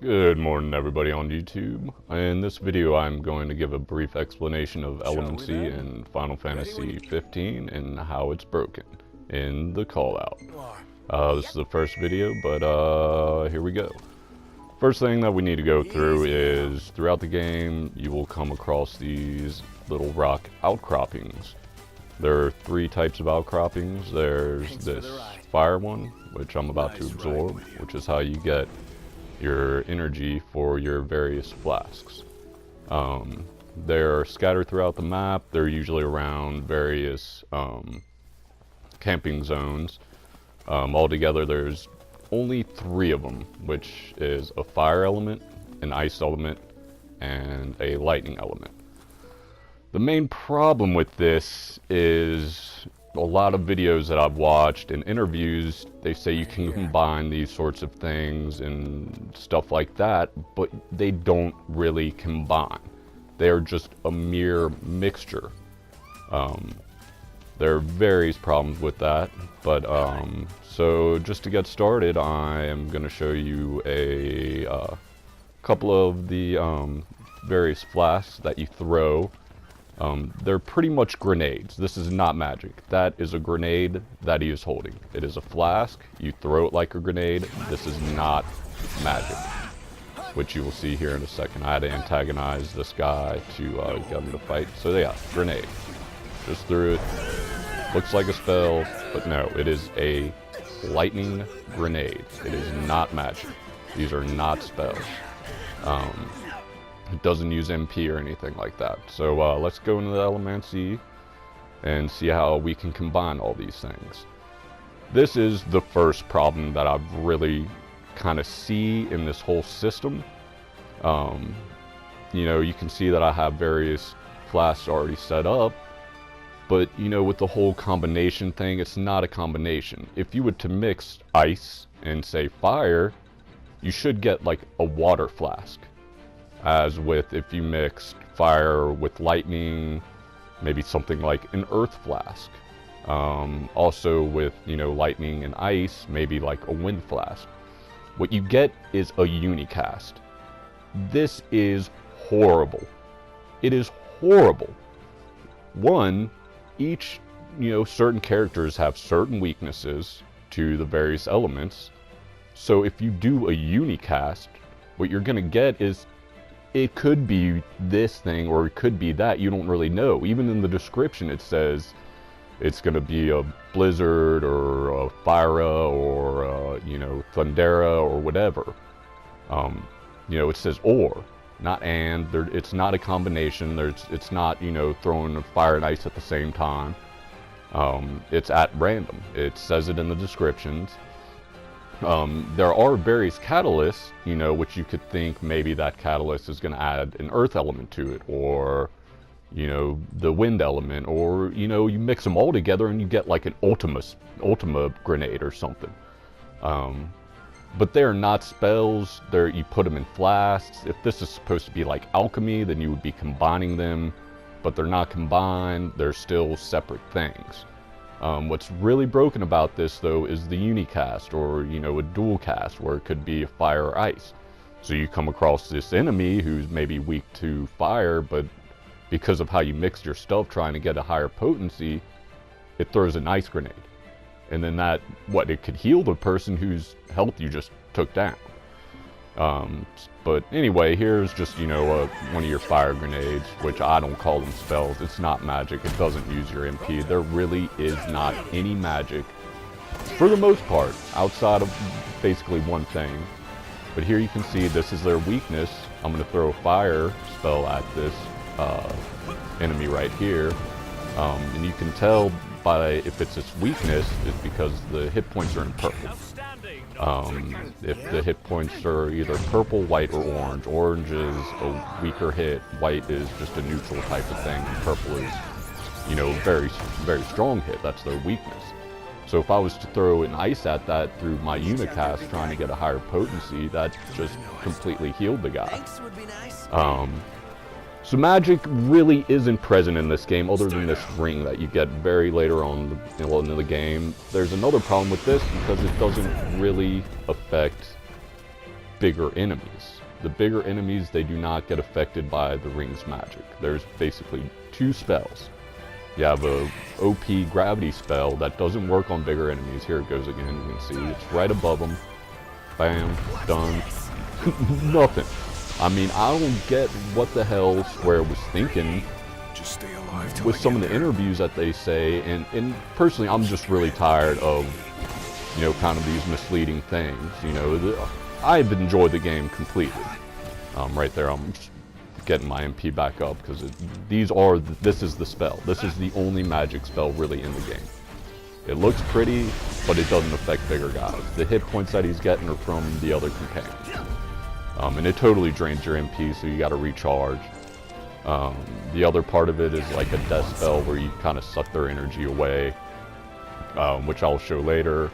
Good morning, everybody on YouTube. In this video, I'm going to give a brief explanation of Elemancy in Final Fantasy 15 and how it's broken in the callout. This is the first video, but here we go. First thing that we need to go through is, throughout the game, you will come across these little rock outcroppings. There are three types of outcroppings. There's this fire one, which I'm about to absorb, which is how you get your energy for your various flasks. They're scattered throughout the map. They're usually around various camping zones. Altogether, there's only three of them, which is a fire element, an ice element, and a lightning element. The main problem with this is a lot of videos that I've watched and interviews, they say you can combine these sorts of things and stuff like that, but they don't really combine. They are just a mere mixture. There are various problems with that, but so just to get started, I am going to show you a couple of the various flasks that you throw. They're pretty much grenades. This is not magic. That is a grenade that he is holding. It is a flask. You throw it like a grenade. This is not magic, which you will see here in a second. I had to antagonize this guy to get him to fight. So yeah, grenade. Just threw it. Looks like a spell, but no, it is a lightning grenade. It is not magic. These are not spells. It doesn't use MP or anything like that. So let's go into the Elemancy and see how we can combine all these things. This is the first problem that I've really kind of see in this whole system. You know, you can see that I have various flasks already set up, but you know, with the whole combination thing, it's not a combination. If you were to mix ice and say fire, you should get like a water flask. As with if you mixed fire with lightning, maybe something like an earth flask. Also with, you know, lightning and ice, maybe like a wind flask. What you get is a unicast. This is horrible. It is horrible. One, each, you know, certain characters have certain weaknesses to the various elements. So if you do a unicast, what you're gonna get is, it could be this thing or it could be that. You don't really know. Even in the description it says it's going to be a blizzard or a Fyra or a, you know, Thundera or whatever. You know, it says or, not and. It's not a combination. It's not, you know, throwing fire and ice at the same time. It's at random. It says it in the descriptions. There are various catalysts, you know, which you could think maybe that catalyst is going to add an earth element to it, or, you know, the wind element, or, you know, you mix them all together and you get like an Ultima grenade or something. But they're not spells. You put them in flasks. If this is supposed to be like alchemy, then you would be combining them, but they're not combined. They're still separate things. What's really broken about this, though, is the unicast, or, you know, a dual cast, where it could be a fire or ice. So you come across this enemy who's maybe weak to fire, but because of how you mixed your stuff trying to get a higher potency, it throws an ice grenade. And then that, it could heal the person whose health you just took down. But anyway, here's just, you know, one of your fire grenades, which I don't call them spells. It's not magic. It doesn't use your MP. There really is not any magic, for the most part, outside of basically one thing. But here you can see this is their weakness. I'm going to throw a fire spell at this enemy right here. And you can tell by if it's its weakness, it's because the hit points are in purple. If the hit points are either purple, white, or orange. Orange is a weaker hit, white is just a neutral type of thing, and purple is, you know, very, very strong hit. That's their weakness. So if I was to throw an ice at that through my unicast trying to get a higher potency, that just completely healed the guy. So magic really isn't present in this game, other than this ring that you get very later on in the game. There's another problem with this, because it doesn't really affect bigger enemies. The bigger enemies, they do not get affected by the ring's magic. There's basically two spells. You have a OP gravity spell that doesn't work on bigger enemies. Here it goes again, you can see it's right above them. Bam, done. Nothing. I mean, I don't get what the hell Square was thinking Just stay alive with some of the interviews that they say, and personally, I'm just really tired of, you know, kind of these misleading things. You know, I've enjoyed the game completely. Right there, I'm just getting my MP back up because this is the spell. This is the only magic spell really in the game. It looks pretty, but it doesn't affect bigger guys. The hit points that he's getting are from the other companions. And it totally drains your MP, so you gotta recharge. The other part of it is like a death spell where you kind of suck their energy away, which I'll show later.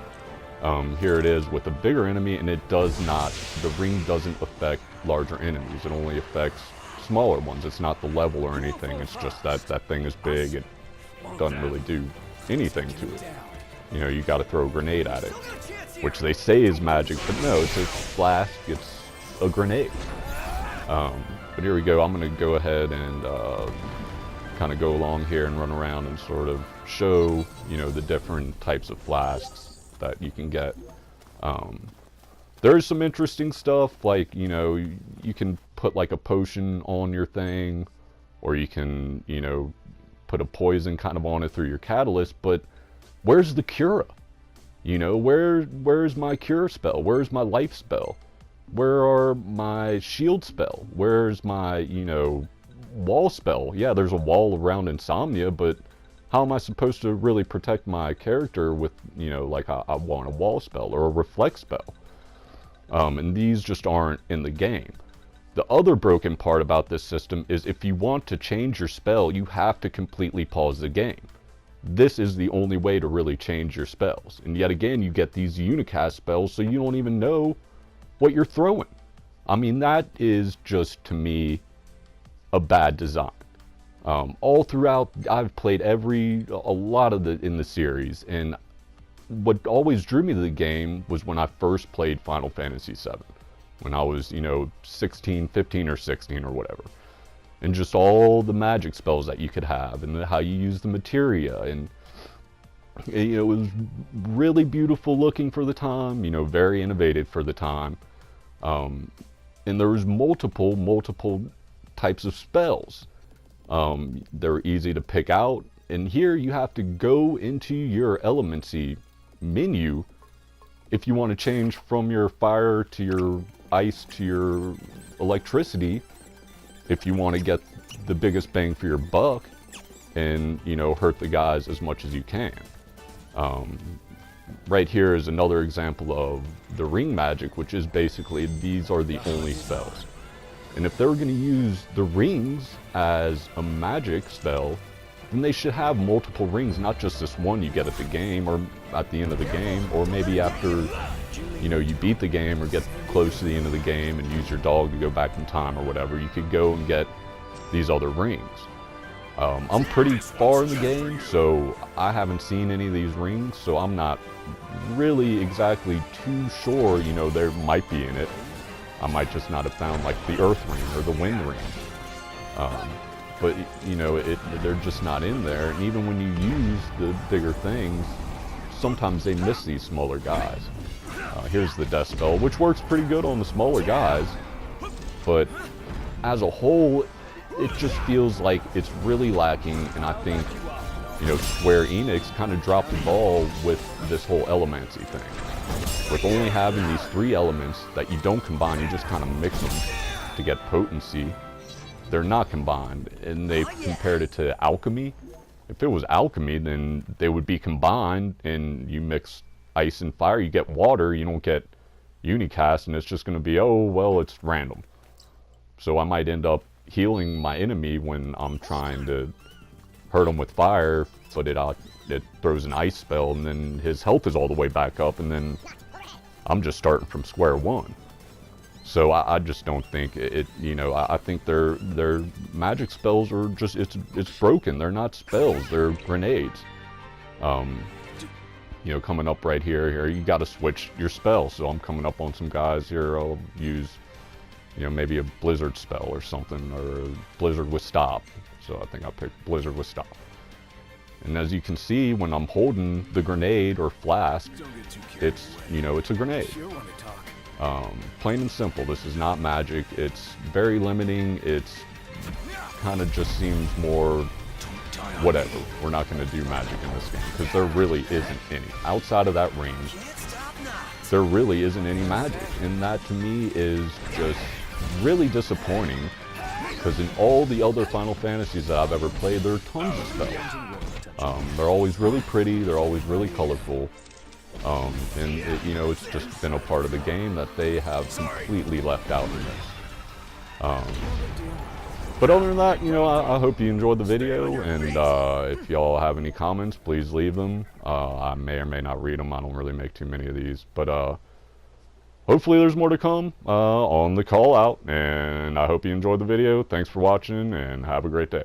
Here it is with a bigger enemy, and it does not, the ring doesn't affect larger enemies. It only affects smaller ones. It's not the level or anything. It's just that that thing is big. It doesn't really do anything to it. You know, you got to throw a grenade at it, which they say is magic, but no, it's a flask. It's a grenade. But here we go. I'm going to go ahead and kind of go along here and run around and sort of show, you know, the different types of flasks that you can get. There's some interesting stuff, like, you know, you can put like a potion on your thing, or you can, you know, put a poison kind of on it through your catalyst, but where's the cura? You know, where's my cure spell? Where's my life spell? Where are my shield spell? Where's my, you know, wall spell? Yeah, there's a wall around Insomnia, but how am I supposed to really protect my character with, you know, like I want a wall spell or a reflect spell? And these just aren't in the game. The other broken part about this system is if you want to change your spell, you have to completely pause the game. This is the only way to really change your spells. And yet again, you get these unicast spells, so you don't even know what you're throwing. I mean, that is just, to me, a bad design. All throughout, I've played a lot of in the series, and what always drew me to the game was when I first played Final Fantasy VII, when I was, you know, 15 or 16 or whatever. And just all the magic spells that you could have, and how you use the materia, and you know, it was really beautiful looking for the time, you know, very innovative for the time. And there was multiple types of spells. They're easy to pick out, and here you have to go into your Elemancy menu if you want to change from your fire to your ice to your electricity, if you want to get the biggest bang for your buck and, you know, hurt the guys as much as you can. Right here is another example of the ring magic, which is basically these are the only spells. And if they were going to use the rings as a magic spell, then they should have multiple rings, not just this one you get at the game or at the end of the game, or maybe after, you know, you beat the game or get close to the end of the game and use your dog to go back in time or whatever. You could go and get these other rings. I'm pretty far in the game, so I haven't seen any of these rings, so I'm not really exactly too sure, you know, there might be in it. I might just not have found like the earth ring or the wind ring. But, you know, they're just not in there. And even when you use the bigger things, sometimes they miss these smaller guys. Here's the death spell, which works pretty good on the smaller guys. But as a whole, it just feels like it's really lacking. And I think, you know, Square Enix kind of dropped the ball with this whole Elemancy thing. With only having these three elements that you don't combine, you just kind of mix them to get potency. They're not combined, and they've compared it to alchemy. If it was alchemy, then they would be combined, and you mix ice and fire, you get water, you don't get unicast, and it's just going to be, oh, well, it's random. So I might end up healing my enemy when I'm trying to hurt him with fire, but it throws an ice spell, and then his health is all the way back up, and then I'm just starting from square one. So I just don't think it, you know, I think their magic spells are just, it's broken. They're not spells, they're grenades. you know, coming up right here, you got to switch your spell. So I'm coming up on some guys here. I'll use, you know, maybe a blizzard spell or something, or a blizzard with stop. So I think I picked blizzard with stop. And as you can see, when I'm holding the grenade or flask, it's, you know, it's a grenade. Plain and simple. This is not magic. It's very limiting. It's kind of just seems more whatever. We're not going to do magic in this game because there really isn't any. Outside of that range, there really isn't any magic. And that to me is just really disappointing, because in all the other Final Fantasies that I've ever played, there are tons of spells. They're always really pretty, they're always really colorful, and it, you know, it's just been a part of the game that they have completely left out in this. But other than that, you know, I hope you enjoyed the video, and if y'all have any comments, please leave them. I may or may not read them. I don't really make too many of these, but hopefully there's more to come on the call out, and I hope you enjoyed the video. Thanks for watching, and have a great day.